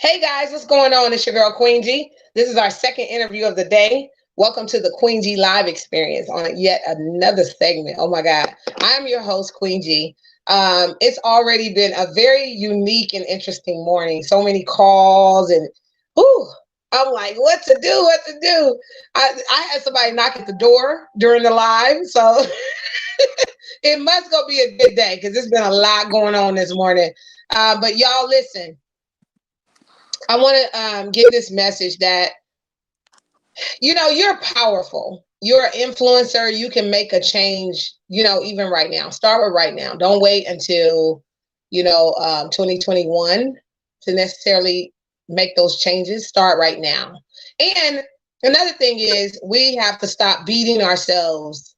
Hey guys, what's going on? It's your girl Queen G. This is our second interview of the day. Welcome to the Queen G Live experience on yet another segment. Oh my God. I'm your host, Queen G. It's already been a very unique and interesting morning. So many calls and whew, I'm like, what to do? What to do? I had somebody knock at the door during the live. So it must go be a good day because there's been a lot going on this morning. But y'all listen. I want to give this message that you're powerful. You're an influencer. You can make a change. Even right now. Start with right now. Don't wait until 2021 to necessarily make those changes. Start right now. And another thing is we have to stop beating ourselves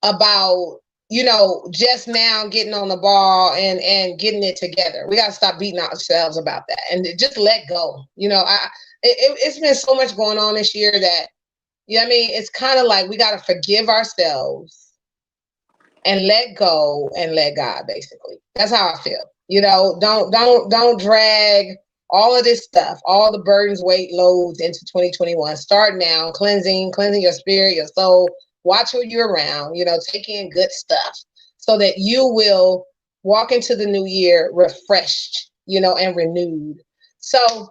about just now getting on the ball and getting it together. We got to stop beating ourselves about that and just let go. It's been so much going on this year that I mean, it's kind of like we got to forgive ourselves and let go and let God. Basically, that's how I feel. Don't drag all of this stuff, all the burdens, weight, loads into 2021. Start now, cleansing your spirit, your soul. Watch who you're around, take in good stuff so that you will walk into the new year refreshed, and renewed. So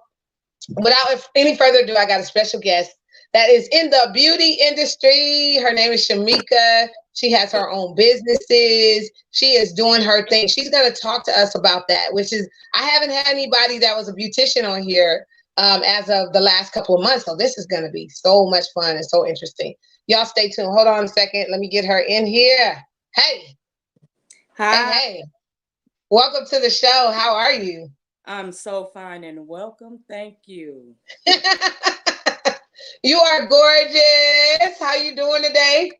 without any further ado, I got a special guest that is in the beauty industry. Her name is Shamika. She has her own businesses. She is doing her thing. She's going to talk to us about that, which is, I haven't had anybody that was a beautician on here as of the last couple of months. So this is going to be so much fun and so interesting. Y'all stay tuned. Hold on a second. Let me get her in here. Hey. Hi. Hey. Welcome to the show. How are you? I'm so fine and welcome. Thank you. You are gorgeous. How you doing today?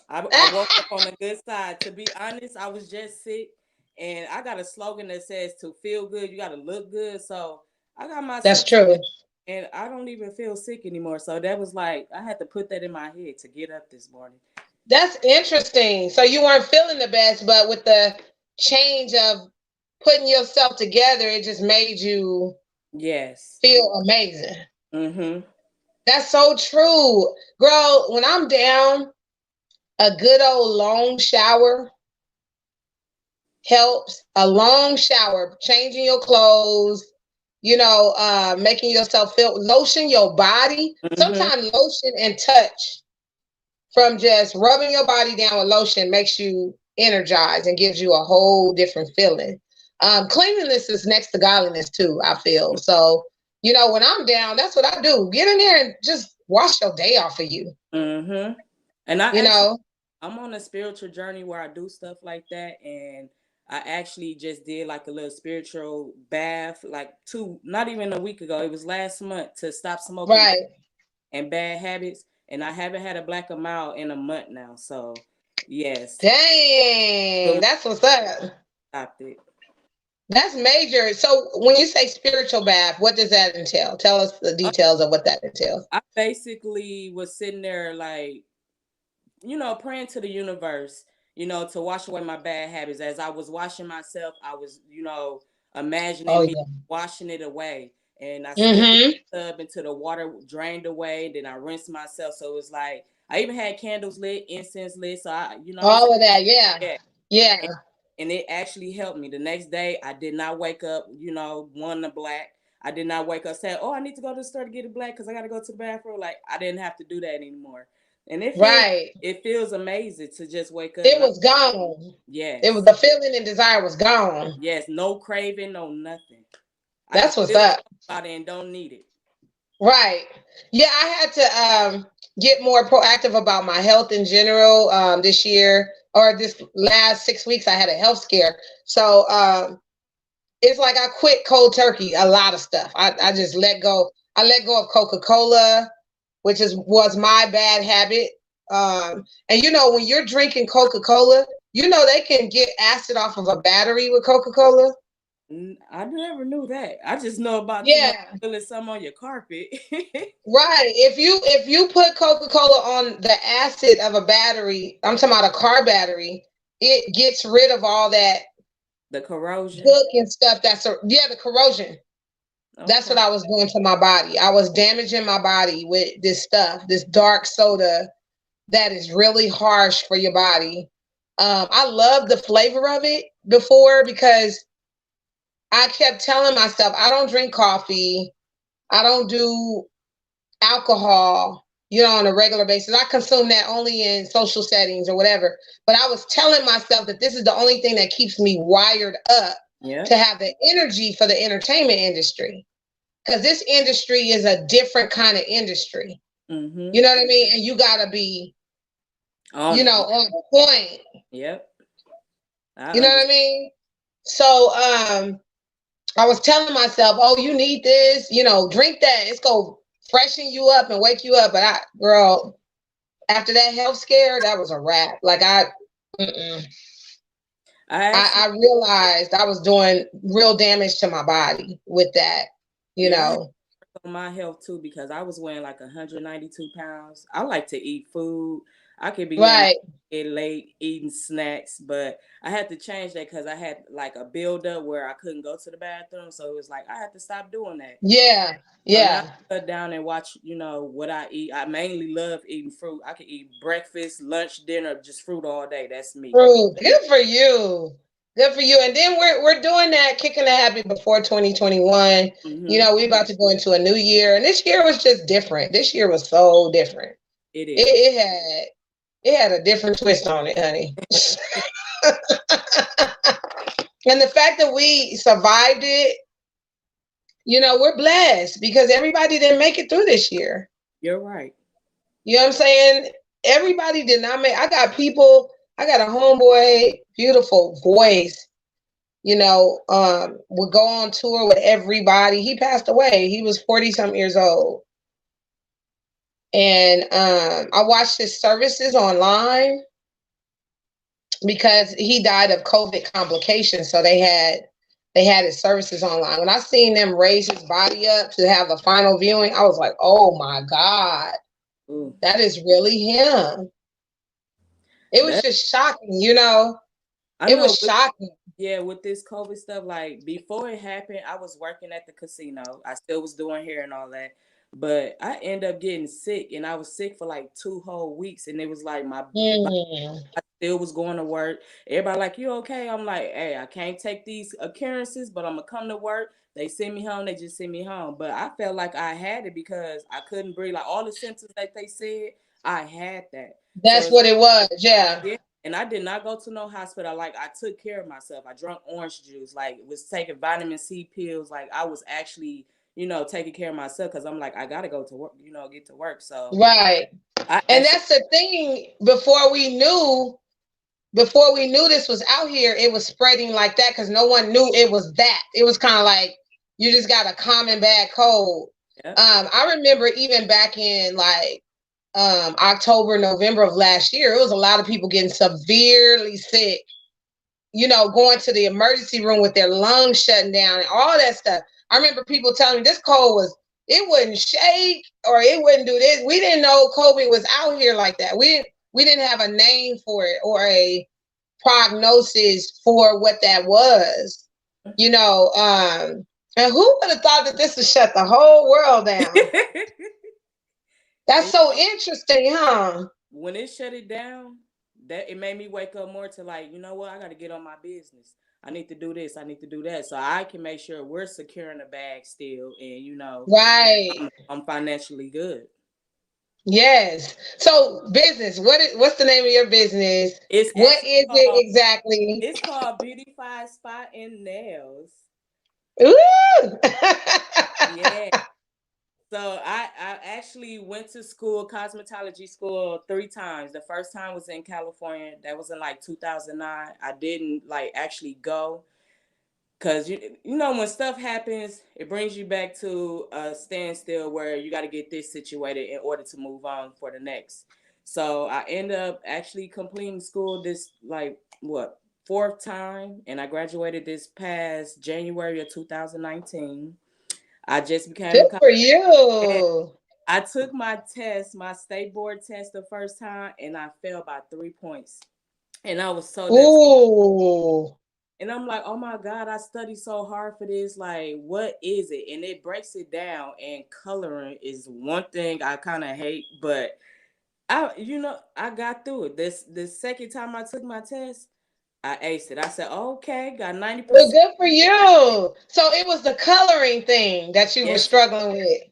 I woke up on the good side. To be honest, I was just sick, and I got a slogan that says to feel good, you got to look good. So I got That's myself true. together, and I don't even feel sick anymore. So that was like, I had to put that in my head to get up this morning. That's interesting. So you weren't feeling the best, but with the change of putting yourself together, it just made you Yes. feel amazing. Mm-hmm. That's so true. Girl, when I'm down, a good old long shower helps. A long shower, changing your clothes, making yourself feel, lotion your body. Mm-hmm. Sometimes lotion and touch from just rubbing your body down with lotion makes you energized and gives you a whole different feeling. Cleanliness is next to godliness too, I feel. So, when I'm down, that's what I do. Get in there and just wash your day off of you. Mm-hmm. And I You actually, know? I'm on a spiritual journey where I do stuff like that, and I actually just did like a little spiritual bath, like not even a week ago. It was last month to stop smoking Right. and bad habits, and I haven't had a black amount in a month now. So, yes, Dang, fully that's what's up. stopped it. That's major. So when you say spiritual bath, what does that entail? Tell us the details of what that entails. I basically was sitting there like, praying to the universe, to wash away my bad habits. As I was washing myself, I was, Oh imagining me yeah. washing it away. And I stepped in Mm-hmm. the tub until the water drained away. And then I rinsed myself. So it was like, I even had candles lit, incense lit. So I was, All of that, yeah. yeah. Yeah. And it actually helped me. The next day, I did not wake up, wanting a black. I did not wake up saying, "Oh, I need to go to the store to get a black because I got to go to the bathroom." Like I didn't have to do that anymore, and Right. it feels amazing to just wake up It and was gone. It was yes, the feeling and desire was gone. yes, no craving, no nothing. I can That's what's still up. talk about it and don't need it. Right. Yeah, I had to get more proactive about my health in general this year or this last 6 weeks. I had a health scare. So it's like I quit cold turkey, a lot of stuff. I just let go. I let go of Coca-Cola, which was my bad habit. And when you're drinking Coca-Cola, they can get acid off of a battery with Coca-Cola. I never knew that. I just know about Yeah. spilling some on your carpet. Right. If you put Coca-Cola on the acid of a battery, I'm talking about a car battery, it gets rid of all The corrosion. Cook and stuff. Yeah, the corrosion. That's Okay. what I was doing to my body. I was damaging my body with this stuff, this dark soda that is really harsh for your body. I love the flavor of it before because I kept telling myself I don't drink coffee. I don't do alcohol, on a regular basis. I consume that only in social settings or whatever. But I was telling myself that this is the only thing that keeps me wired up Yeah. to have the energy for the entertainment industry. Because this industry is a different kind of industry. Mm-hmm. You know what I mean? And you gotta be, On it. on point. Yep. I You know what I understand. mean? So I was telling myself, oh, you need this, drink that. It's gonna freshen you up and wake you up. But girl, after that health scare, that was a wrap. Like mm-mm. I actually, I realized I was doing real damage to my body with that, you yeah, I had know. to work on my health too because I was weighing like 192 pounds. I like to eat food. I could be laying Right. in late eating snacks, but I had to change that because I had like a buildup where I couldn't go to the bathroom. So it was like I had to stop doing that. Yeah. So now Yeah. I cut down and watch, what I eat. I mainly love eating fruit. I can eat breakfast, lunch, dinner, just fruit all day. That's me. Fruit. Good for you. Good for you. And then we're doing that, kicking the habit before 2021. Mm-hmm. We about to go into a new year. And this year was just different. This year was so different. It It, is. it had it had a different twist on it, honey. And the fact that we survived it, we're blessed because everybody didn't make it through this year. You're right. You know what I'm saying? Everybody did not make. I got a homeboy, beautiful voice, would go on tour with everybody. He passed away. He was 40 something years old. And I watched his services online because he died of COVID complications. So they had his services online. When I seen them raise his body up to have the final viewing, I was like, oh my God, Ooh. that is really him. It was That just shocking, I it know. was shocking. Yeah, with this COVID stuff, like before it happened, I was working at the casino. I still was doing hair and all that. But I ended up getting sick and I was sick for like 2 whole weeks. And it was like my body Mm, still was going to work. Everybody like, you okay? I'm like, hey, I can't take these occurrences, but I'm gonna come to work. They send me home, they just send me home. But I felt like I had it because I couldn't breathe. Like all the symptoms that they said, I had that. So that's it's what it was. Yeah. yeah. And I did not go to no hospital. Like I took care of myself. I drank orange juice, like was taking vitamin C pills. Like I was actually, taking care of myself because I'm like, I gotta go to work, get to work. So Right. I And actually that's the thing. Before we knew this was out here, it was spreading like that because no one knew it was that. It was kind of like you just got a common bad cold. yeah. I remember even back in like October, November of last year, it was a lot of people getting severely sick, going to the emergency room with their lungs shutting down and all that stuff. I remember people telling me this cold it wouldn't shake or it wouldn't do this. We didn't know COVID was out here like that. We didn't have a name for it or a prognosis for what that was, and who would have thought that this would shut the whole world down? That's And so interesting, huh? when it shut it down, that it made me wake up more to like, you know what, I got to get on my business. I need to do this. I need to do that, so I can make sure we're securing the bag still, and Right. I'm financially good. Yes. So business, what's the name of your business? It's What actually is called it exactly? it's called Beautify Spa and Nails. Ooh. Yeah. So I actually went to school, cosmetology school, 3 times. The first time was in California. That was in like 2009. I didn't like actually go because when stuff happens, it brings you back to a standstill where you got to get this situated in order to move on for the next. So I end up actually completing school this like what 4th time, and I graduated this past January of 2019. I just became Good a for and you. I took my test, my state board test the first time, and I failed by 3 points. And I was so devastated. Ooh. And I'm like, oh my God, I studied so hard for this. Like, what is it? And it breaks it down. And coloring is one thing I kind of hate, but I got through it. The second time I took my test, I aced it. I said, okay, got Well, 90%. good for you. So it was the coloring thing that you were Yes. struggling with,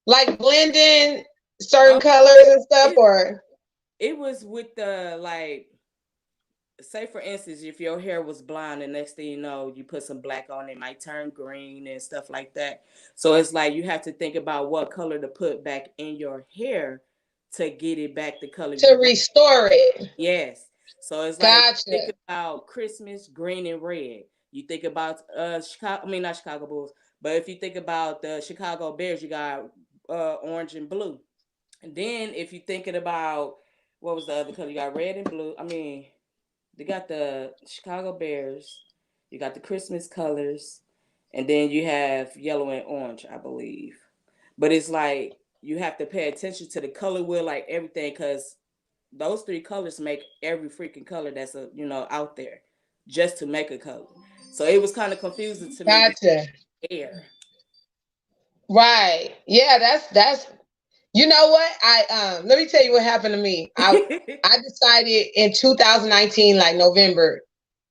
like blending certain Oh, colors and stuff, it or it was with the like, say for instance, if your hair was blonde, and next thing you know, you put some black on, it might turn green and stuff like that. So it's like you have to think about what color to put back in your hair to get it back the color to you want. restore it. Yes. So it's like, think Gotcha. about Christmas, green and red. You think about Chicago, I mean not Chicago Bulls, but if you think about the Chicago Bears, you got orange and blue. And then if you're thinking about, what was the other color? You got red and blue. I mean, they got the Chicago Bears, you got the Christmas colors, and then you have yellow and orange, I believe. But it's like you have to pay attention to the color wheel, like everything, because those three colors make every freaking color that's out there, just to make a color. So it was kind of confusing to me with Gotcha. air. Right. Yeah, that's you know what? I let me tell you what happened to me. I decided in 2019, like November,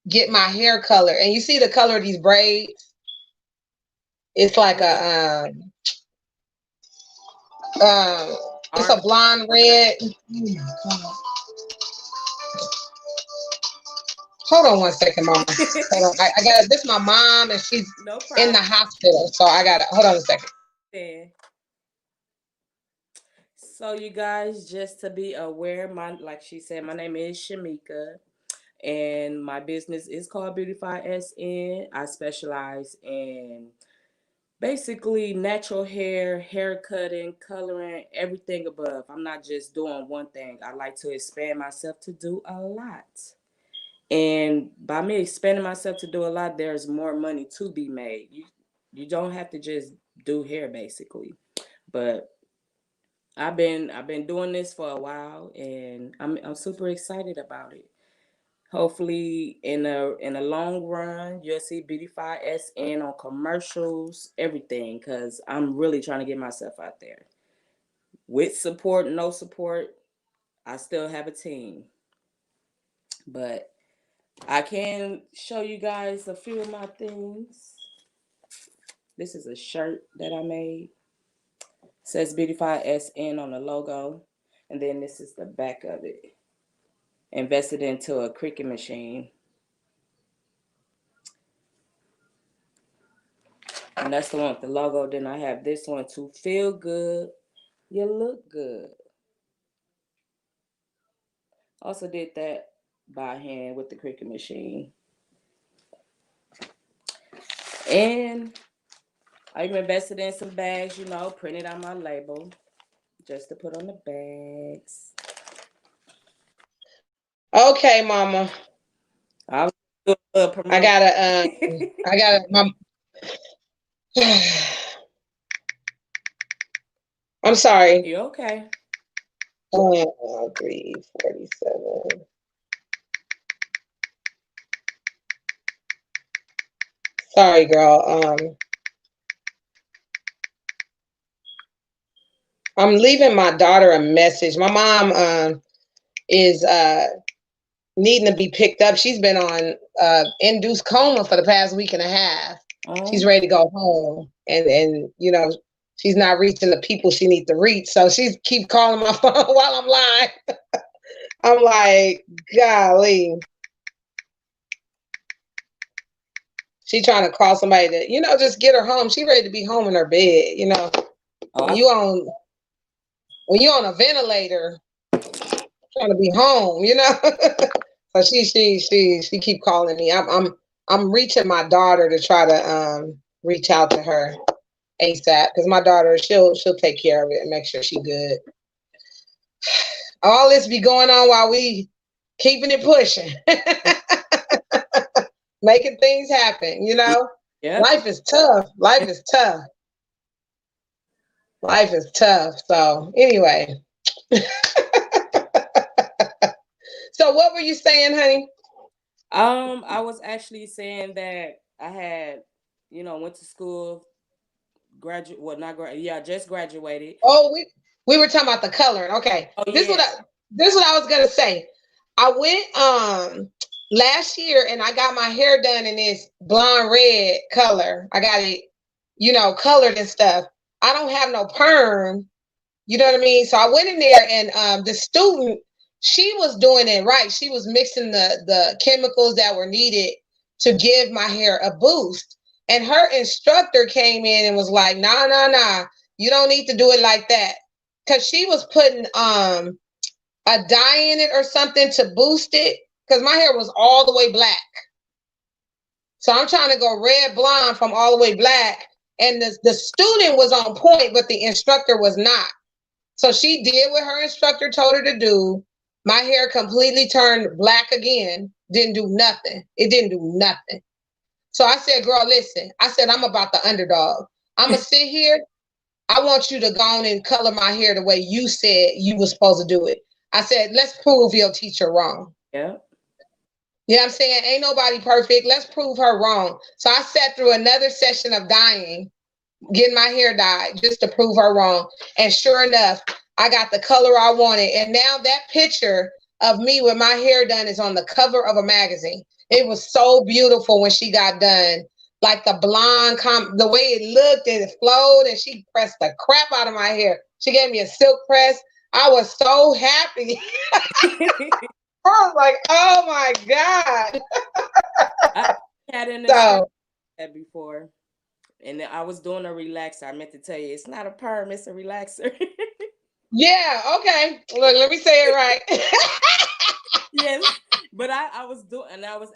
get my hair color. And you see the color of these braids? It's like What, um it's a orange? blonde red. Oh my God. Hold on one second, mama. Hold on. I got this is my mom and she's No in the problem. hospital. So I gotta hold on a second. Then. So you guys, just to be aware, my like she said, my name is Shamika, and my business is called Beautify SN. I specialize in basically natural hair, hair cutting, coloring, everything above. I'm not just doing one thing. I like to expand myself to do a lot. And by me expanding myself to do a lot, there's more money to be made. You don't have to just do hair basically. But I've been doing this for a while, and I'm super excited about it. Hopefully, in a long run, you'll see Beautify SN on commercials, everything, because I'm really trying to get myself out there. With support, no support, I still have a team. But I can show you guys a few of my things. This is a shirt that I made. It says Beautify SN on the logo. And then this is the back of it. Invested into a Cricut machine. And that's the one with the logo. Then I have this one, to feel good, you look good. Also did that by hand with the Cricut machine. And I even invested in some bags, printed out my label just to put on the bags. Okay, mama. I'll do a little I promotion. gotta I gotta my I'm sorry. You okay? 347. Sorry, girl. I'm leaving my daughter a message. My mom is needing to be picked up. She's been on induced coma for the past week and a half. She's Oh, ready to go home, and she's not reaching the people she needs to reach. So she's keep calling my phone while I'm live. I'm like, golly. She trying to call somebody to, just get her home. She ready to be home in her bed. oh, When you on when you on a ventilator, trying to be home. So she keep calling me. I'm reaching my daughter to try to reach out to her ASAP because my daughter she'll take care of it and make sure she good. All this be going on while we keeping it pushing, making things happen. yeah. Life is tough. Life is tough. Life is tough. So anyway, so what were you saying, honey? I was actually saying that I had, went to school, graduate, well, not grad, yeah, just graduated. Oh, we were talking about the coloring. Okay, Oh yeah, this is what I was gonna say. I went last year and I got my hair done in this blonde red color. I got it, colored and stuff. I don't have no perm. You know what I mean? So I went in there and the student, she was doing it right. She was mixing the chemicals that were needed to give my hair a boost. And her instructor came in and was like, nah, nah, nah, you don't need to do it like that. Cause she was putting a dye in it or something to boost it. Cause my hair was all the way black. So I'm trying to go red blonde from all the way black. And the student was on point, but the instructor was not. So she did what her instructor told her to do. My hair completely turned black again. Didn't do nothing. It didn't do nothing. So I said, girl, listen. I said, I'm about the underdog. I'm going to sit here. I want you to go on and color my hair the way you said you were supposed to do it. I said, let's prove your teacher wrong. Yeah. You know what I'm saying? Ain't nobody perfect. Let's prove her wrong. So I sat through another session of dyeing, getting my hair dyed just to prove her wrong. And sure enough, I got the color I wanted. And now that picture of me with my hair done is on the cover of a magazine. It was so beautiful when she got done. Like the blonde, the way it looked and it flowed, and she pressed the crap out of my hair. She gave me a silk press. I was so happy. I was like, oh my God. I had an instructor that before. And I was doing a relaxer. I meant to tell you, it's not a perm, it's a relaxer. Yeah, okay. Look, let me say it right. Yes. But I was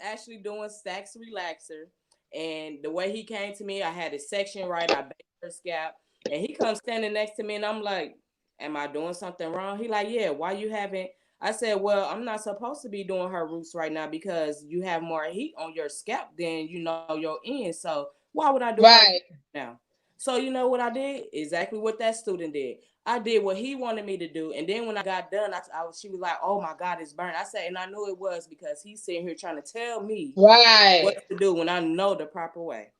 actually doing Stacks relaxer. And the way he came to me, I had his section right. I baked her scalp. And he comes standing next to me and I'm like, am I doing something wrong? He like, yeah, why you haven't? I said, well, I'm not supposed to be doing her roots right now because you have more heat on your scalp than your end. So why would I do her Right. now? So you know what I did? Exactly what that student did. I did what he wanted me to do, and then when I got done, she was like, "Oh my God, it's burnt." I said, and I knew it was because he's sitting here trying to tell me Right. what to do when I know the proper way.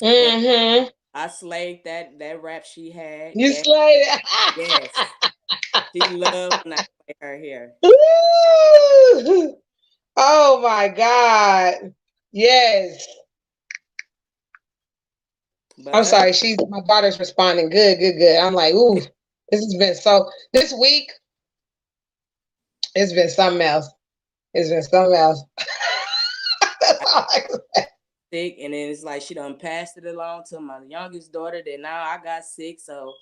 And Mm-hmm. I slayed that wrap she had. You Yes, slayed it. yes. She loved when I play her hair. Oh my God. Yes. But I'm sorry. My daughter's responding. Good, good, good. I'm like, ooh, this week, it's been something else. It's been something else. That's all I can say. sick, and then it's like she done passed it along to my youngest daughter. Then now I got sick, so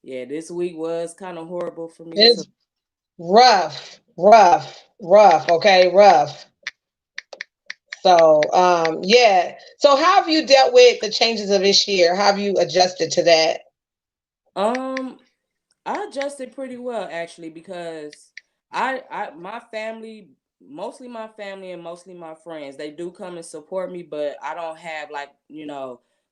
yeah, this week was kind of horrible for me too. It's rough, rough, rough. Okay, rough. So, yeah. So, how have you dealt with the changes of this year? How have you adjusted to that? Um, I adjusted pretty well actually because my family, mostly my family and mostly my friends, they do come and support me, but I don't have like,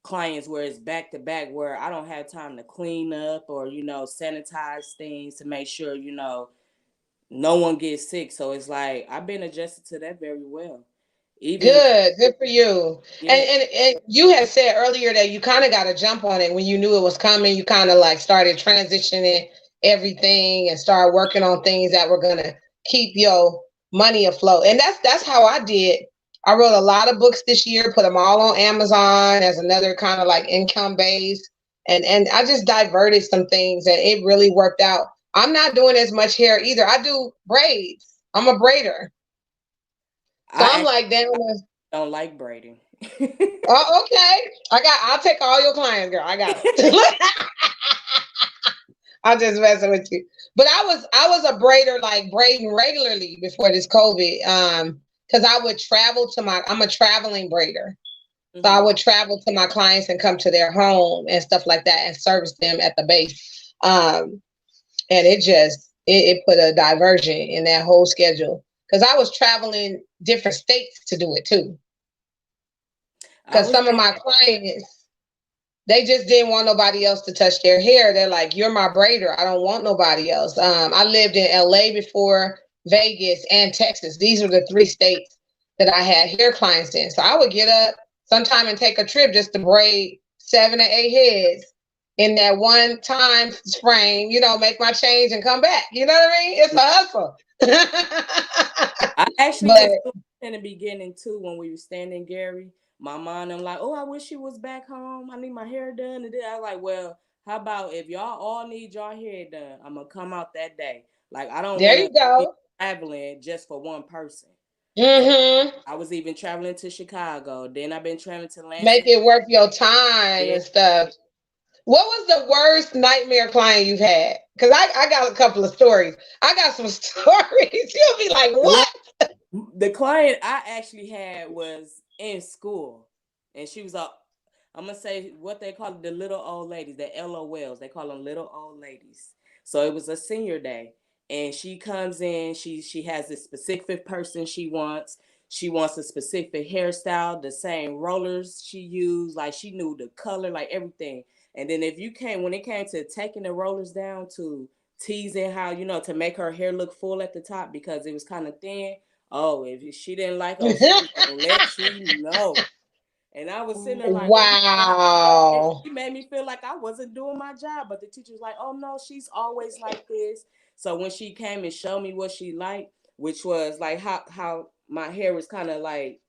clients where it's back to back where I don't have time to clean up or, sanitize things to make sure, no one gets sick. So it's like I've been adjusted to that very well. Even Good for you. yeah, And you had said earlier that you kind of got to jump on it when you knew it was coming. You kind of like started transitioning everything and started working on things that were gonna keep your money afloat. And that's how I did. I wrote a lot of books this year, put them all on Amazon as another kind of like income base. And I just diverted some things and it really worked out. I'm not doing as much hair either. I do braids. I'm a braider. So I I'm actually like down there. don't like braiding. Oh, okay. I'll take all your clients, girl. I got it. I'm just messing with you. But I was a braider, like braiding regularly before this COVID. Because I would travel I'm a traveling braider. So I Hmm. would travel to my clients and come to their home and stuff like that and service them at the base. And it put a diversion in that whole schedule. Because I was traveling different states to do it too. I Because was some of doing my clients, they just didn't want nobody else to touch their hair. They're like, "You're my braider. I don't want nobody else." I lived in LA before, Vegas, and Texas. These are the three states that I had hair clients in. So I would get up sometime and take a trip just to braid 7 or 8 heads in that one time frame, make my change and come back. You know what I mean? It's a hustle. I actually But was doing in the beginning too when we were standing Gary. My mom, I'm like, oh, I wish she was back home. I need my hair done. And then I was like, well, how about if y'all all need y'all hair done, I'm gonna come out that day. Like I don't there want you to be go. traveling just for one person. So Mm-hmm. I was even traveling to Chicago. Then I've been traveling to Make Lansing. it worth your time Yeah. and stuff. What was the worst nightmare client you've had? Because I got a couple of stories. I got some stories. You'll be like, what? The client I actually had was in school, and she was a, I'm gonna say what they call the little old ladies, the LOLs. They call them little old ladies. So it was a senior day, and she comes in. She has this specific person she wants. She wants a specific hairstyle, the same rollers she used. Like she knew the color, like everything. And then if you came when it came to taking the rollers down to teasing how to make her hair look full at the top because it was kind of thin. Oh, if she didn't like, oh, she was gonna let you know. And I was sitting there like, oh my God. And Wow. she made me feel like I wasn't doing my job. But the teacher was like, oh no, she's always like this. So when she came and showed me what she liked, which was like how my hair was kind of like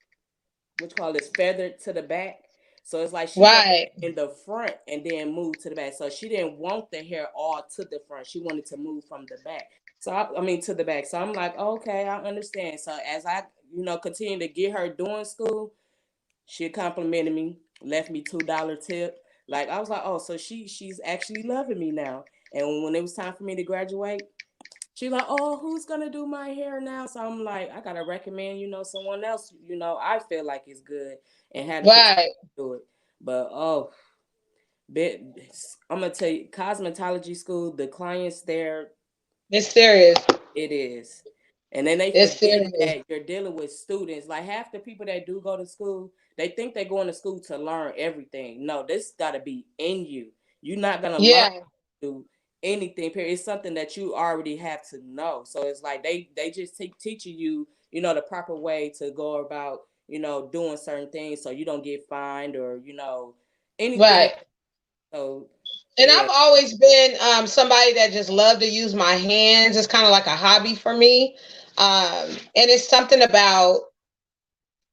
what you call this feathered to the back. So it's like she wanted Right. in the front and then move to the back. So she didn't want the hair all to the front. She wanted to move from the back. So I mean to the back. So I'm like, okay, I understand. So as I, continue to get her doing school, she complimented me, left me $2 tip. Like I was like, oh, so she's actually loving me now. And when it was time for me to graduate, she like, oh, who's gonna do my hair now? So I'm like, I gotta recommend, someone else, I feel like is good and had to continue Right. to do it. But oh, bit I'm gonna tell you, cosmetology school, the clients there, It's serious. it is. And then they It's forget serious. that you're dealing with students. Like half the people that do go to school, they think they're going to school to learn everything. No, this gotta be in you. You're not gonna learn Yeah. to anything. Period. It's something that you already have to know. So it's like they just teaching you, the proper way to go about, doing certain things so you don't get fined or anything. Right. So And yeah. I've always been somebody that just loved to use my hands. It's kind of like a hobby for me. And it's something about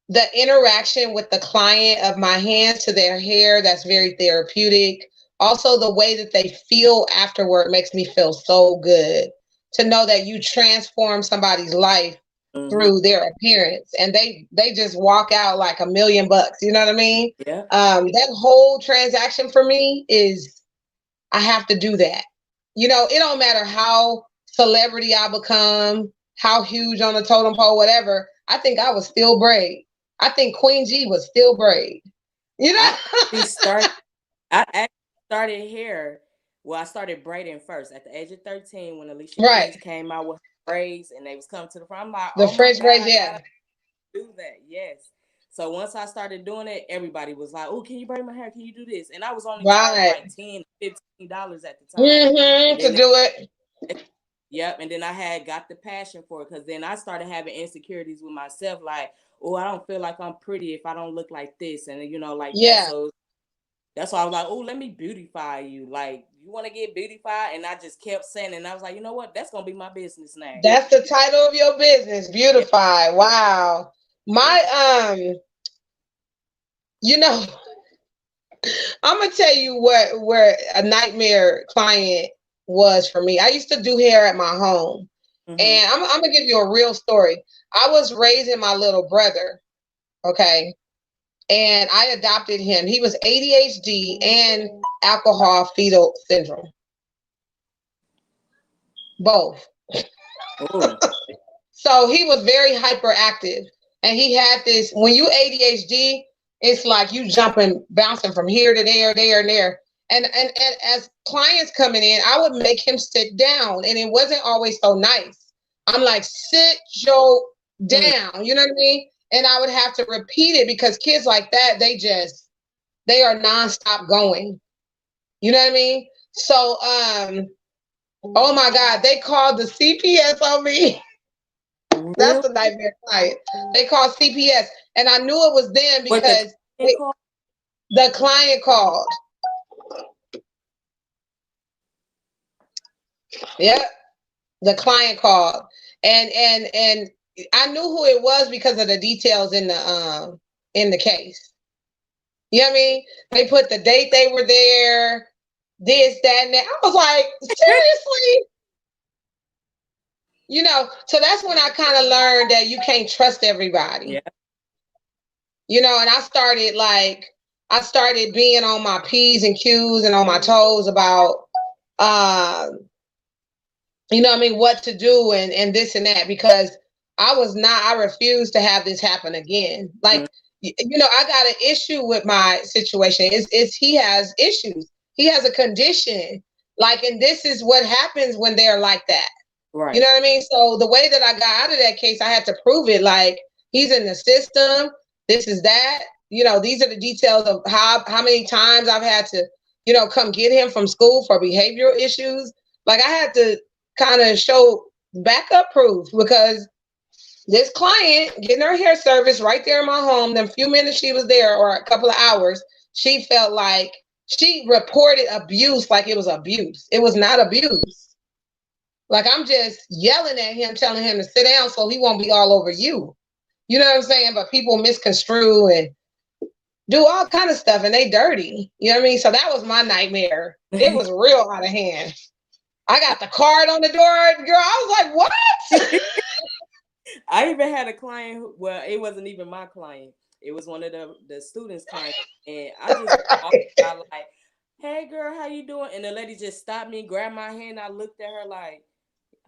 the interaction with the client of my hands to their hair that's very therapeutic. Also, the way that they feel afterward makes me feel so good to know that you transform somebody's life Mm-hmm. through their appearance and they just walk out like $1,000,000. You know what I mean? Yeah. That whole transaction for me is I have to do that. It don't matter how celebrity I become, how huge on the totem pole, whatever. I think I was still braid. I think Queen G was still braid. You know? I actually started I actually started hair. Well, I started braiding first at the age of 13 when Alicia Right. Keys came out with her braids and they was coming to the front. I'm like, The oh my French God, braids, I yeah. gotta do that. Yes. So once I started doing it, everybody was like, oh, can you braid my hair? Can you do this? And I was only charging Right. like $10, $15 at the time. And Mm-hmm. To then do it. yep. And then I had got the passion for it because then I started having insecurities with myself, like, oh, I don't feel like I'm pretty if I don't look like this, and like that. Yeah. So that's why I was like, oh, let me beautify you. Like, you want to get beautified? And I just kept saying it. And I was like, you know what? That's gonna be my business name. That's the title of your business. Yeah. Beautify. Wow. Yeah. My you know, I'm gonna tell you what where a nightmare client was for me. I used to do hair at my home, Mm-hmm. and I'm gonna give you a real story. I was raising my little brother, okay, and I adopted him. He was ADHD and alcohol fetal syndrome, both. Oh. So he was very hyperactive, and he had this. When you ADHD, it's like you jumping, bouncing from here to there, there, and there. And as clients coming in, I would make him sit down, and it wasn't always so nice. I'm like, sit Joe Mm. down. You know what I mean? And I would have to repeat it because kids like that, they are nonstop going. You know what I mean? So oh my God, they called the CPS on me. That's the nightmare client. They call CPS, and I knew it was them because the client called. Yep, the client called, and I knew who it was because of the details in the case. You know what I mean? They put the date they were there, this, that, and that. I was like, seriously? You know, so that's when I kind of learned that you can't trust everybody. Yeah. You know, and I started being on my P's and Q's and on my toes about you know what I mean, what to do and this and that, because I refuse to have this happen again. Like, you know, I got an issue with my situation. Is he has issues. He has a condition. Like, and this is what happens when they're like that. Right. You know what I mean? So the way that I got out of that case, I had to prove it. Like, he's in the system. This is that. You know, these are the details of how many times I've had to, you know, come get him from school for behavioral issues. Like, I had to kind of show backup proof, because this client getting her hair service right there in my home, the few minutes she was there, or a couple of hours, she felt like she reported abuse like it was abuse. It was not abuse. Like, I'm just yelling at him, telling him to sit down so he won't be all over you. You know what I'm saying? But people misconstrue and do all kind of stuff, and they dirty. You know what I mean? So that was my nightmare. It was real out of hand. I got the card on the door, girl. I was like, what? I even had a client who, well, it wasn't even my client. It was one of the students' clients. And I just walked out like, hey girl, how you doing? And the lady just stopped me, grabbed my hand. I looked at her like,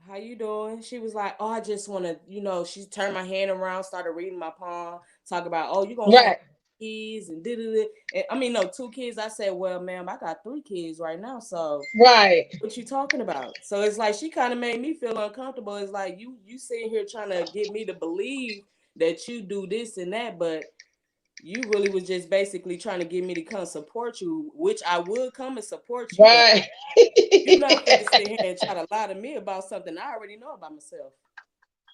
how you doing? She was like, oh, I just want to, you know, she turned my hand around, started reading my palm, talk about, oh, you going to have kids and did. And I mean, no, 2 kids. I said, well, ma'am, I got 3 kids right now. So what you talking about? So it's like, she kind of made me feel uncomfortable. It's like, you sitting here trying to get me to believe that you do this and that, but you really was just basically trying to get me to come support you, which I would come and support you, but you're not going to sit here and try to lie to me about something I already know about myself.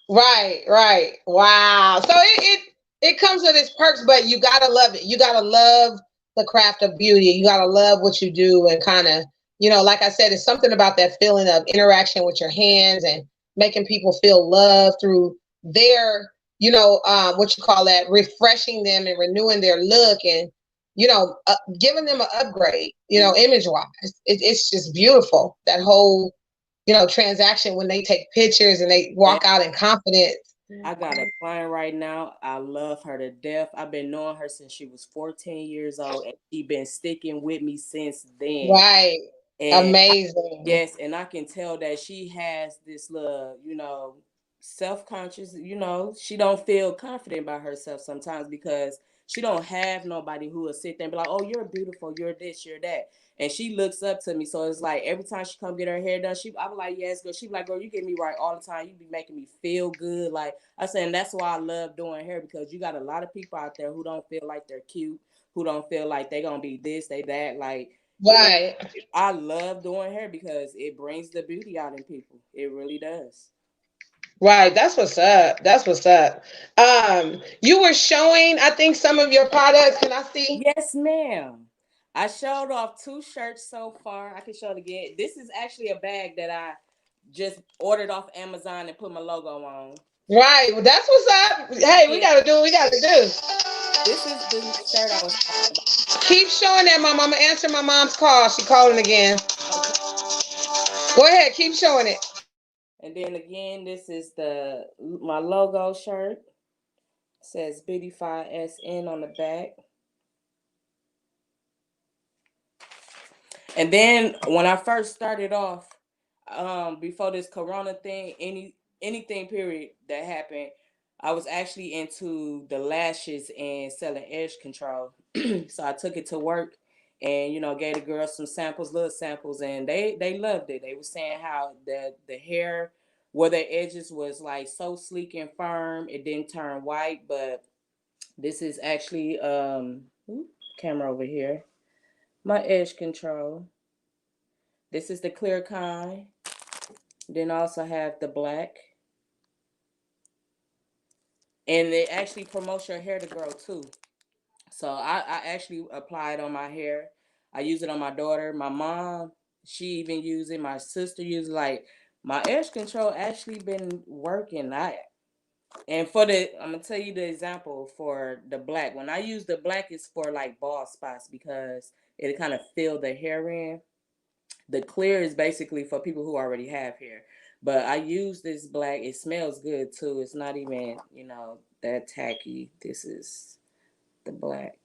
Right. Wow. So it comes with its perks, but you gotta love it. You gotta love the craft of beauty. You gotta love what you do, and kind of, you know, like I said, it's something about that feeling of interaction with your hands and making people feel love through their, you know, what you call that, refreshing them and renewing their look, and, you know, giving them an upgrade, you know, image wise. It's just beautiful. That whole, you know, transaction when they take pictures and they walk out in confidence. I got a client right now. I love her to death. I've been knowing her since she was 14 years old, and she's been sticking with me since then. Right. And amazing. Yes, and I can tell that she has this little, you know, self-conscious, you know, she don't feel confident by herself sometimes because she don't have nobody who will sit there and be like, oh, you're beautiful, you're this, you're that. And she looks up to me. So it's like every time she come get her hair done, I be like, yes, girl. She be like, girl, you get me right all the time. You be making me feel good. Like I said, and that's why I love doing hair, because you got a lot of people out there who don't feel like they're cute, who don't feel like they're gonna be this, they that. Like, you know, I love doing hair because it brings the beauty out in people. It really does. Right. That's what's up. That's what's up. You were showing, I think, some of your products. Can I see? Yes, ma'am. I showed off 2 shirts so far. I can show it again. This is actually a bag that I just ordered off Amazon and put my logo on. Right. Well, that's what's up. Hey, we gotta do what we gotta do. This is the shirt I was talking about. Keep showing that, Mom. I'm gonna answer my mom's call. She calling again. Okay. Go ahead. Keep showing it. And then again, this is my logo shirt. It says Beautify SN on the back. And then when I first started off, before this corona thing, anything period that happened, I was actually into the lashes and selling edge control. So I took it to work and, you know, gave the girls some samples, little samples, and they loved it. They were saying how the hair where their edges was like so sleek and firm, it didn't turn white. But this is actually camera over here, my edge control. This is the clear kind. Then also have the black. and it actually promotes your hair to grow too. So I actually apply it on my hair. I use it on my daughter, my mom. She even use it. My sister uses like my edge control actually been working. And for I'm gonna tell you the example for the black. When I use the black, it's for like bald spots because it kind of fill the hair in. The clear is basically for people who already have hair. But I use this black. It smells good too. It's not even that tacky. This is the black.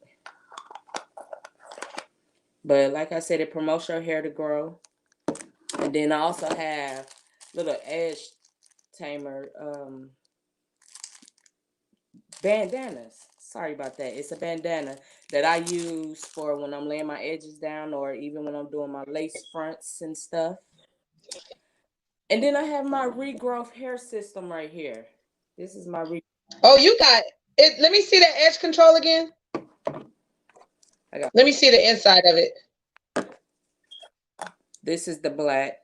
But like I said, it promotes your hair to grow. And then I also have little edge tamer bandanas. Sorry about that. It's a bandana that I use for when I'm laying my edges down or even when I'm doing my lace fronts and stuff. And then I have my regrowth hair system right here. This is my Oh, you got it. Let me see that edge control again. Let me see the inside of it. This is the black.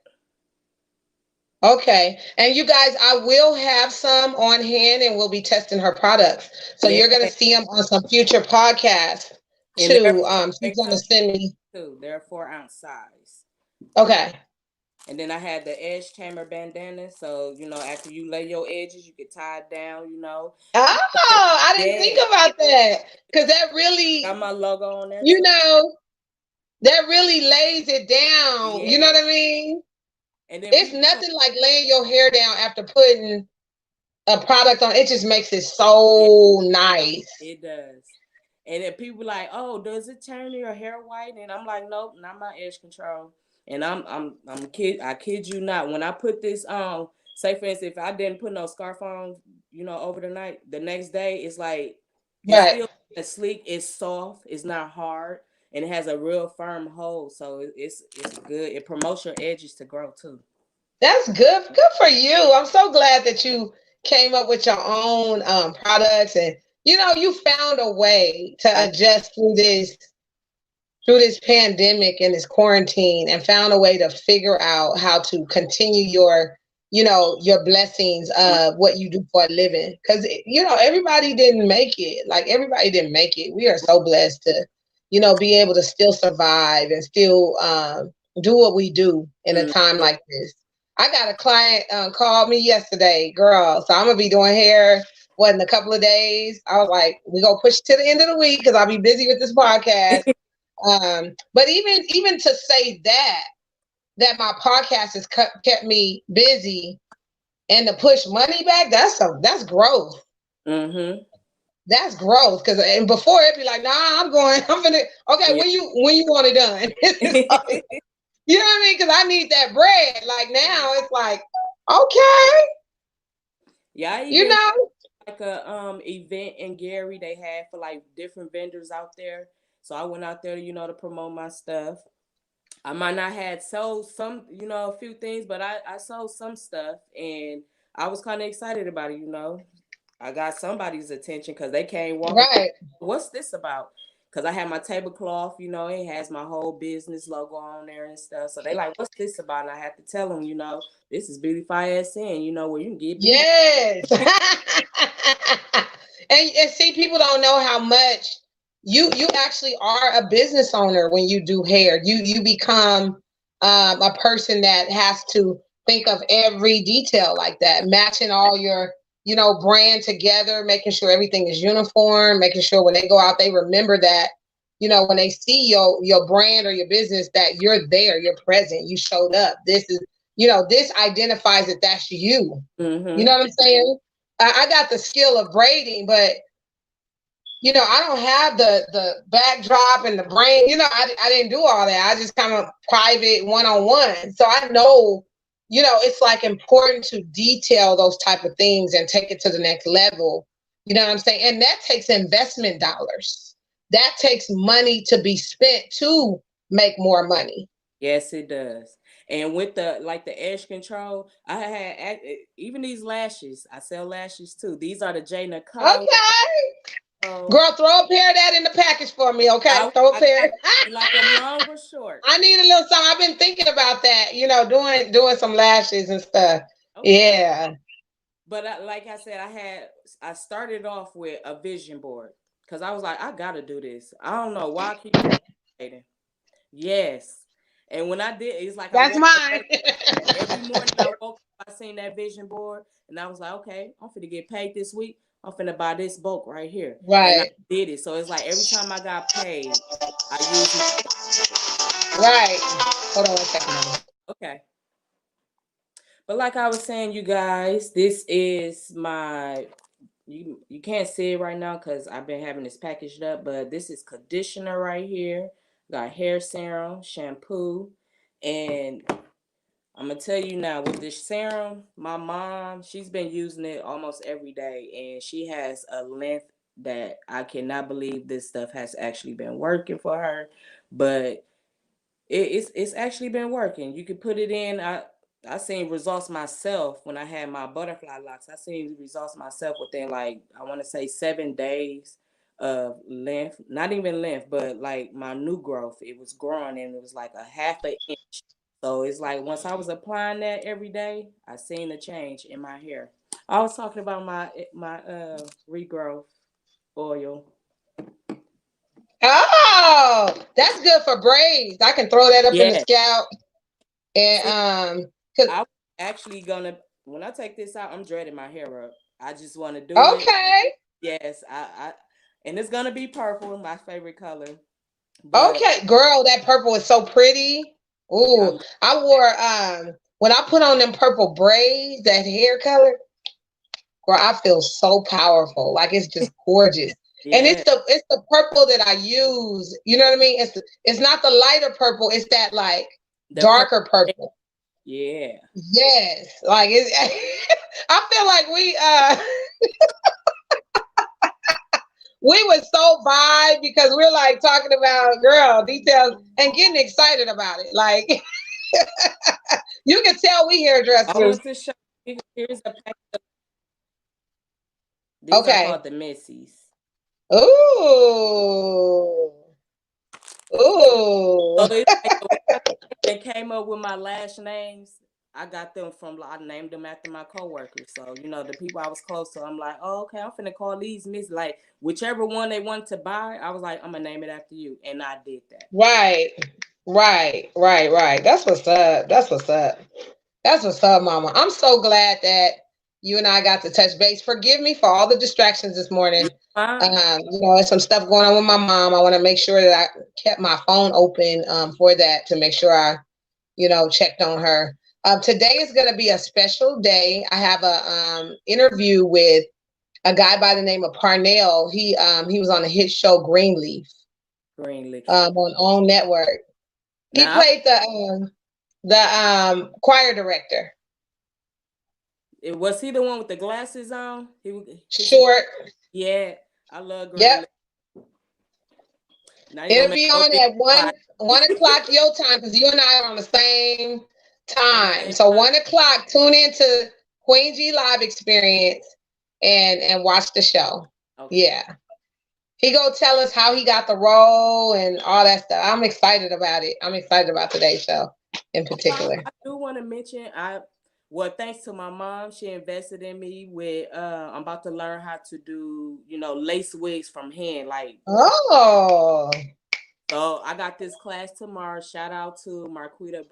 Okay. And you guys, I will have some on hand and we'll be testing her products. So you're going to see them on some future podcasts too. She's going to send me. They're 4-ounce size. Okay. And then I had the edge tamer bandana. So, after you lay your edges, you can tie it down, Oh, I didn't think about that. Because that really got my logo on there. That really lays it down. Yeah. You know what I mean? And then it's nothing like laying your hair down after putting a product on. It just makes it so nice. It does. And then people like, oh, does it turn your hair white? And I'm like, nope, not my edge control. And I kid you not. When I put this on, say for instance, if I didn't put no scarf on, over the night, the next day it's like it's still sleek, it's soft, it's not hard, and it has a real firm hold. So it's good. It promotes your edges to grow too. That's good. Good for you. I'm so glad that you came up with your own products and you found a way to adjust through this pandemic and this quarantine and found a way to figure out how to continue your blessings of what you do for a living. Because, everybody didn't make it. Like, everybody didn't make it. We are so blessed to, be able to still survive and still do what we do in a time like this. I got a client called me yesterday, girl. So I'm going to be doing hair, in a couple of days. I was like, we're going to push to the end of the week because I'll be busy with this podcast. But even to say that my podcast has kept me busy and to push money back, that's growth. Mm-hmm. That's growth. Because before it'd be like, nah, I'm finna, okay, yeah. when you want it done. Like, you know what I mean? Because I need that bread. Like now it's like, okay. Yeah, like a event in Gary they had for like different vendors out there. So I went out there, to promote my stuff. I might not have sold some, a few things, but I sold some stuff and I was kind of excited about it, I got somebody's attention because they came walking. Right. What's this about? Because I had my tablecloth, it has my whole business logo on there and stuff. So they like, what's this about? And I had to tell them, this is Beautify SN, where you can get beauty. Yes. and see, people don't know how much you actually are a business owner when you do hair. You become a person that has to think of every detail like that, matching all your brand together, making sure everything is uniform, making sure when they go out they remember that when they see your brand or your business that you're there, you're present, you showed up. This is this identifies that that's you. Mm-hmm. You know what I'm saying? I got the skill of braiding, but I don't have the backdrop and the brain. I didn't do all that. I just kind of private one-on-one. So I know, it's like important to detail those type of things and take it to the next level. You know what I'm saying? And that takes investment dollars. That takes money to be spent to make more money. Yes, it does. And with the edge control, I had even these lashes. I sell lashes too. These are the J Nicole. Okay. Girl, throw a pair of that in the package for me, okay? Throw a pair. Like a long or short. I need a little something. I've been thinking about that, doing some lashes and stuff. Okay. Yeah. But like I said, I started off with a vision board because I was like, I gotta do this. I don't know why I keep procrastinating. Yes, and when I did, it's like I That's woke up mine. every morning. I woke up, I seen that vision board, and I was like, okay, I'm finna get paid this week. I'm finna buy this bulk right here, and I Right. did it. So it's like every time I got paid, I used my Right. Hold on one second, Mama. okay. But like I was saying, you guys, this is my you can't see it right now because I've been having this packaged up, but this is conditioner right here. Got hair serum, shampoo, and I'm gonna tell you now with this serum, my mom, she's been using it almost every day, and she has a length that I cannot believe this stuff has actually been working for her. But it's actually been working. You could put it in. I seen results myself when I had my butterfly locks. I seen results myself within like I want to say 7 days of length, not even length, but like my new growth. It was growing and it was like a half an inch. So it's like once I was applying that every day, I seen a change in my hair. I was talking about my regrowth oil. Oh, that's good for braids. I can throw that up in the Yeah. scalp. See, And cause I was actually gonna when I take this out, I'm dreading my hair up. I just want to do it. okay. Yes, I and it's gonna be purple, my favorite color. But Okay, girl, that purple is so pretty. I Ooh, I wore when I put on them purple braids, that hair color, girl, I feel so powerful. Like it's just gorgeous. And yeah, it's the purple that I use. You know what I mean? It's not the lighter purple, it's that like the purple. darker purple. Yeah, Yes. Like it's I feel like we were so vibe because we're like talking about girl details and getting excited about it. Like you can tell we I hairdressers. want to show you. Here's a pack. These are Okay. called the Missies. Ooh. Ooh. So it's like the way they came up with my last names. I got them from I named them after my coworkers. So the people I was close to. I'm like, oh, okay, I'm finna call these Miss. Like whichever one they want to buy, I was like, I'm gonna name it after you, and I did that. Right. Right. That's what's up. That's what's up. That's what's up, Mama. I'm so glad that you and I got to touch base. Forgive me for all the distractions this morning. You fine? There's some stuff going on with my mom. I want to make sure that I kept my phone open for that to make sure I, checked on her. Today is going to be a special day. I have a interview with a guy by the name of Parnell. He was on a hit show Greenleaf Greenleaf. on OWN Network. He Now played the choir director. was he the one with the glasses on? Short. Yeah, I love Yep. Greenleaf. Now you're gonna It'll make be no on big at one fight. 1 o'clock your time because you and I are on the same On the time. same So time. 1 o'clock, tune into Queen G Live Experience and watch the show. Okay. Yeah. He go tell us how he got the role and all that stuff. I'm excited about it. I'm excited about today's show in Oh, particular. I do want to mention thanks to my mom, she invested in me with I'm about to learn how to do, lace wigs from hand. Like Oh. so I got this class tomorrow. Shout out to Marquita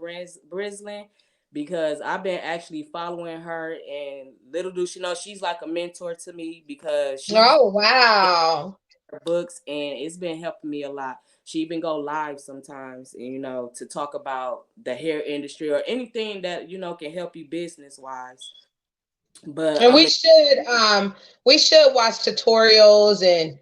Brislin because I've been actually following her and little do she know she's like a mentor to me because she's Oh wow. her books and it's been helping me a lot. She even go live sometimes, to talk about the hair industry or anything that can help you business wise. But And we should watch tutorials and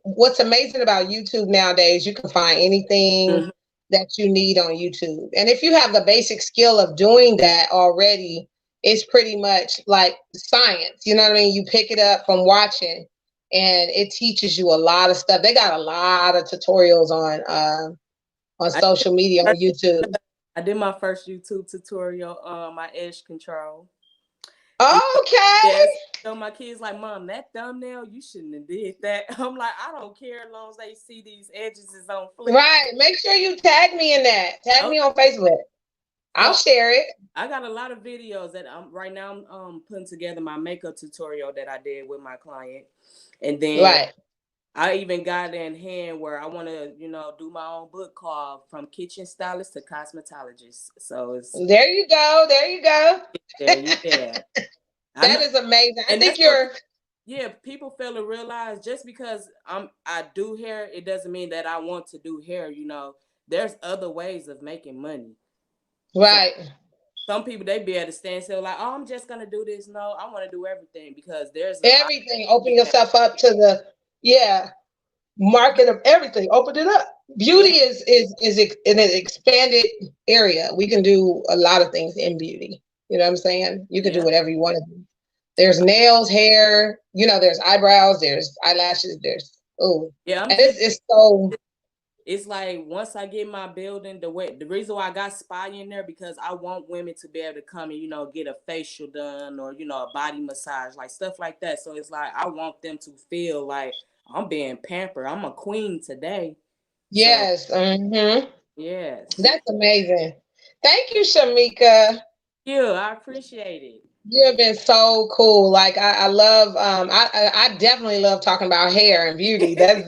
what's amazing about YouTube nowadays, you can find anything Mhm. that you need on YouTube. And if you have the basic skill of doing that already, it's pretty much like science. You know what I mean? You pick it up from watching and it teaches you a lot of stuff. They got a lot of tutorials on I social media on YouTube. I did my first YouTube tutorial on my edge control. And Okay. yes, my kids like, Mom, that thumbnail, you shouldn't have did that. I'm like, I don't care as long as they see these edges is on fleek. Right. Make sure you tag me in that. Tag Okay, me on Facebook. I'll share it. I got a lot of videos that right now I'm putting together my makeup tutorial that I did with my client. And then Right. I even got in hand where I want to, do my own book called From Kitchen Stylist to Cosmetologist. So it's There you go. There you go. yeah. I That know, is amazing. I and think that's what you're people fail to realize. Just because I do hair, it doesn't mean that I want to do hair. There's other ways of making money. So right. some people, they be at a standstill like, oh, I'm just gonna do this. No, I want to do everything because there's a lot. Everything. Open yourself up to the market of everything. Open it up. Beauty Yeah, is in an expanded area. We can do a lot of things in beauty. You know what I'm saying? You can do yeah, whatever you want to do. There's nails, hair. There's eyebrows. There's eyelashes. There's yeah. I'm and just. it's so It's like once I get my building, the reason why I got spa in there because I want women to be able to come and get a facial done or a body massage, like stuff like that. So it's like I want them to feel like I'm being pampered. I'm a queen today. So yes. Mm-hmm. yes, That's amazing. Thank you, Shamika. yeah, I appreciate it. You have been so cool. Like I love I definitely love talking about hair and beauty. That's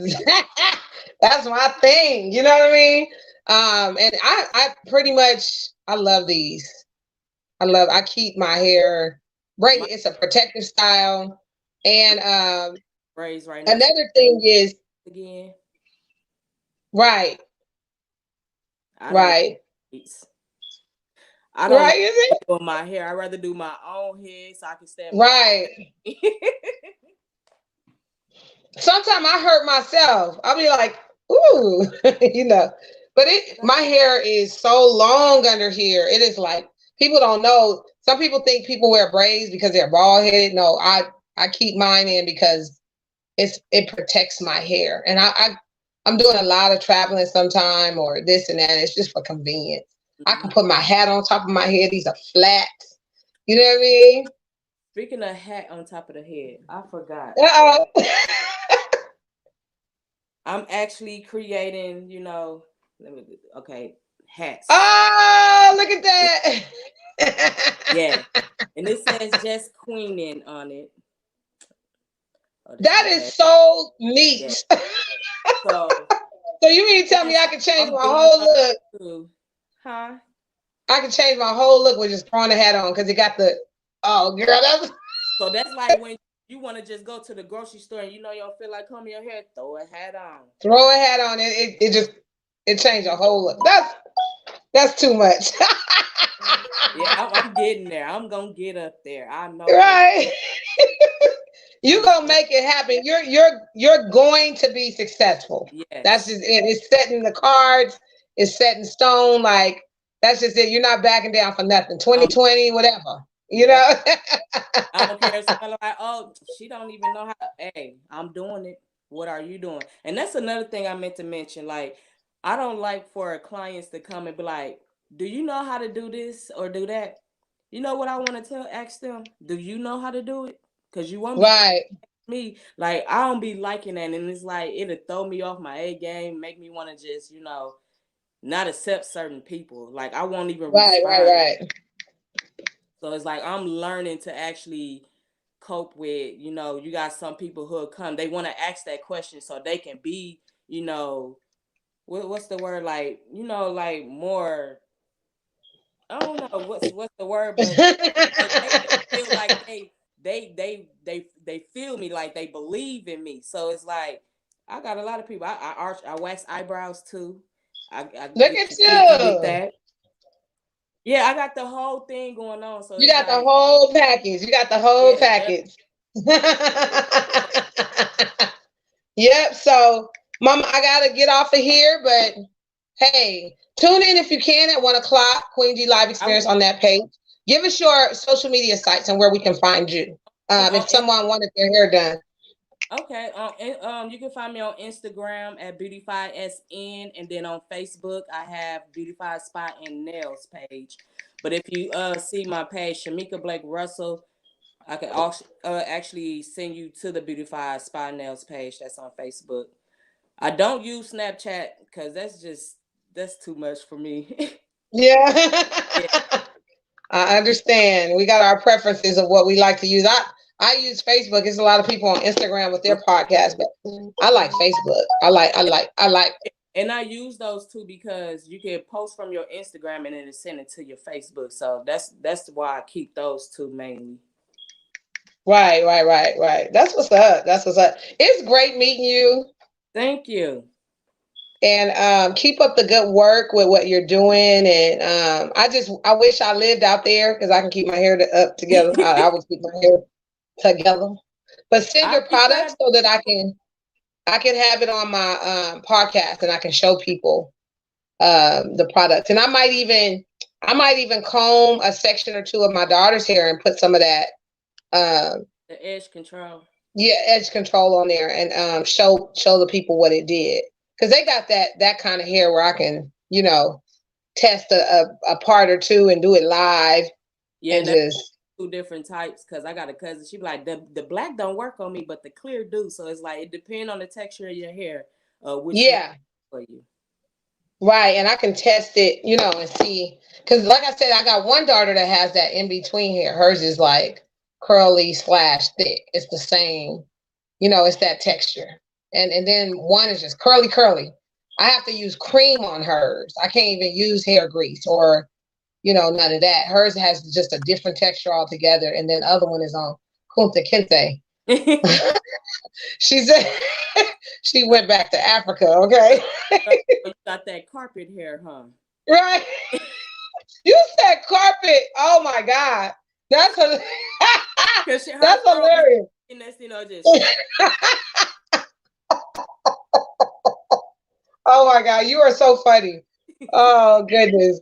that's my thing. You know what I mean? And I pretty much I love these. I keep my hair My braided. It's a protective style. And braids right now. See another thing is again. right, I don't right, like I don't like right, is it? doing my hair. I rather do my own hair so I can stay in my own. Right. Sometimes I hurt myself. I'll be like, ooh, you know. But my hair is so long under here. It is like people don't know. Some people think people wear braids because they're bald headed. No, I keep mine in because it protects my hair. And I'm doing a lot of traveling sometime or this and that. It's just for convenience. I can Mhm. put my hat on top of my head. These are flat. You know what I mean? Speaking of hat on top of the head, I forgot. Uh oh. I'm actually creating, okay, hats. Oh, look at that. Yeah. And it says just queening on it. Oh, this That my is bad. so Yeah. neat. So So you mean to tell me yes, I can change I'm my doing whole my look? too. Huh? I can change my whole look with just throwing a hat on because it got the oh girl, that's So that's like when you want to just go to the grocery store and you don't feel like combing your hair, throw a hat on. throw a hat on it just it changed your whole look. That's too much. Yeah, I'm getting there. I'm gonna get up there. I know for Right. You I'm gonna make it happen. You're going to be successful. That's yes. just it. It's set in the cards. It's set in stone. Like that's just it. You're not backing down for nothing. Um 2020, whatever. You yeah. know. I don't care if somebody like, oh, she don't even know how. Hey, I'm doing it. What are you doing? And that's another thing I meant to mention. Like, I don't like for clients to come and be like, do you know how to do this or do that? You know what I want to ask them? Do you know how to do it? Because you won't be Right. me. Like, I don't be liking that. And it's like, it'll throw me off my A game, make me want to just, not accept certain people. Like, I won't even Right. Right. respond. Right. So it's like I'm learning to actually cope with, you got some people who come, they want to ask that question so they can be, what's the word, like, like more, I don't know what's the word, but they feel like they feel me, like they believe in me. So it's like I got a lot of people. I wax eyebrows too. I Look get at sneaky with you. that. Yeah, I got the whole thing going on. So You it's got the like, whole package. You got the whole yeah, package. Yep. So, Mama, I gotta get off of here, but hey, tune in if you can at 1 o'clock. Queen G Live I Experience will. on that page. Give us your social media sites and where we can find you. If someone wanted their hair done. Okay. You can find me on Instagram at BeautifySN, and then on Facebook I have Beautify Spa and Nails page. But if you see my page, Shamika Blake Russell, I can also actually send you to the Beautify Spa and Nails page that's on Facebook. I don't use Snapchat because that's too much for me. Yeah. Yeah. I understand. We got our preferences of what we like to use. I use Facebook. There's a lot of people on Instagram with their podcasts, but I like Facebook. I like. And I use those too because you can post from your Instagram and then it send it to your Facebook. So that's why I keep those two mainly. Right. That's what's up. That's what's up. It's great meeting you. Thank you. And keep up the good work with what you're doing. And I wish I lived out there because I can keep my hair up together. I would keep my hair together. But send I'll your be glad. products so that I can have it on my podcast and I can show people the products. And I might even comb a section or two of my daughter's hair and put some of that The edge control. yeah, edge control on there and show the people what it did. Because they got that kind of hair where I can, test a part or two and do it live Yeah, and and that's just two different types because I got a cousin. She be like, the black don't work on me, but the clear do. So it's like it depends on the texture of your hair, which one yeah. for you. Right, and I can test it, and see. Because, like I said, I got one daughter that has that in between hair. Hers is like curly slash thick. It's the same, it's that texture. And then one is just curly, curly. I have to use cream on hers. I can't even use hair grease or, none of that. Hers has just a different texture altogether. And then the other one is on Kunta Kinte. She said she went back to Africa, okay? You got that carpet hair, huh? Right. You said carpet. Oh my God. That's a Because her that's curl be hilarious. and that's just Oh my God, you are so funny. Oh goodness.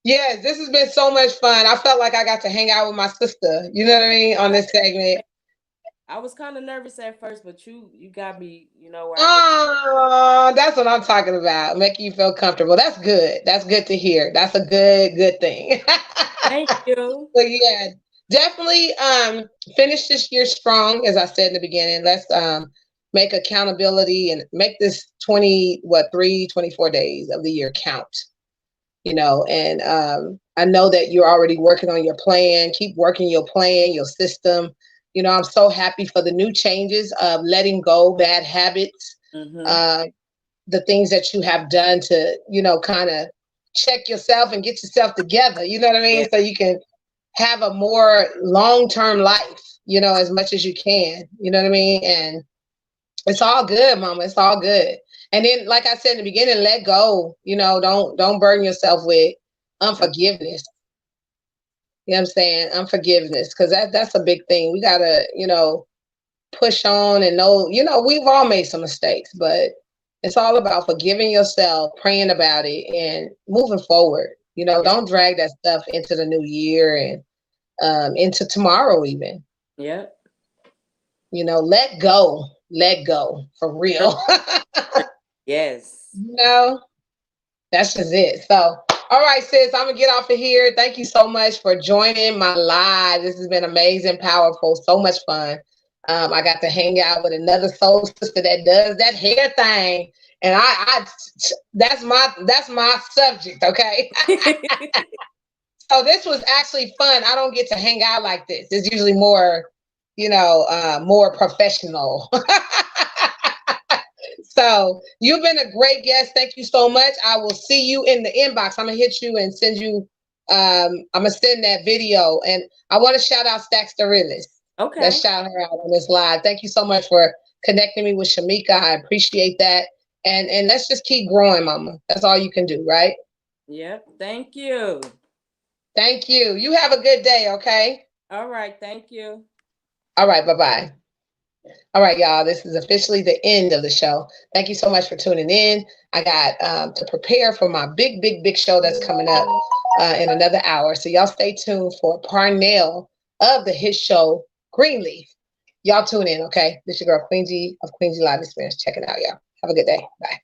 Yes, this has been so much fun. I felt like I got to hang out with my sister, you know what I mean, on this segment. I was kind of nervous at first, but you got me, where I need. Oh, that's what I'm talking about. Making you feel comfortable. That's good. That's good to hear. That's a good thing. Thank you. So yeah, definitely finish this year strong, as I said in the beginning. Let's make accountability and make this 24 days of the year count. And I know that you're already working on your plan. Keep working your plan, your system. I'm so happy for the new changes of letting go bad habits, Mm-hmm. uh, the things that you have done to, kind of check yourself and get yourself together. You know what I mean? Yeah. So you can have a more long-term life, as much as you can. You know what I mean? And it's all good, mama. It's all good. And then, like I said in the beginning, let go. Don't burden yourself with unforgiveness. You know what I'm saying? Unforgiveness. Because that's a big thing. We gotta, push on and know, we've all made some mistakes, but it's all about forgiving yourself, praying about it, and moving forward. Yeah. Don't drag that stuff into the new year and into tomorrow even. Yeah. Let go for real. Yes. That's just it. So, all right, sis, I'm gonna get off of here. Thank you so much for joining my live. This has been amazing, powerful, so much fun. I got to hang out with another soul sister that does that hair thing, and I that's my subject. Okay, so this was actually fun. I don't get to hang out like this. It's usually more, more professional. So you've been a great guest. Thank you so much. I will see you in the inbox. I'm gonna hit you and send you. I'm gonna send that video, and I want to shout out Stacks the Realist. Okay. Let's shout her out on this live. Thank you so much for connecting me with Shamika. I appreciate that, and let's just keep growing, Mama. That's all you can do, right? Yep. Thank you. Thank you. You have a good day. Okay. All right. Thank you. All right. Bye-bye. All right, y'all. This is officially the end of the show. Thank you so much for tuning in. I got to prepare for my big show that's coming up in another hour. So y'all stay tuned for Parnell of the hit show Greenleaf. Y'all tune in, okay? This is your girl Queen G of Queen G Live Experience. Check it out, y'all. Have a good day. Bye.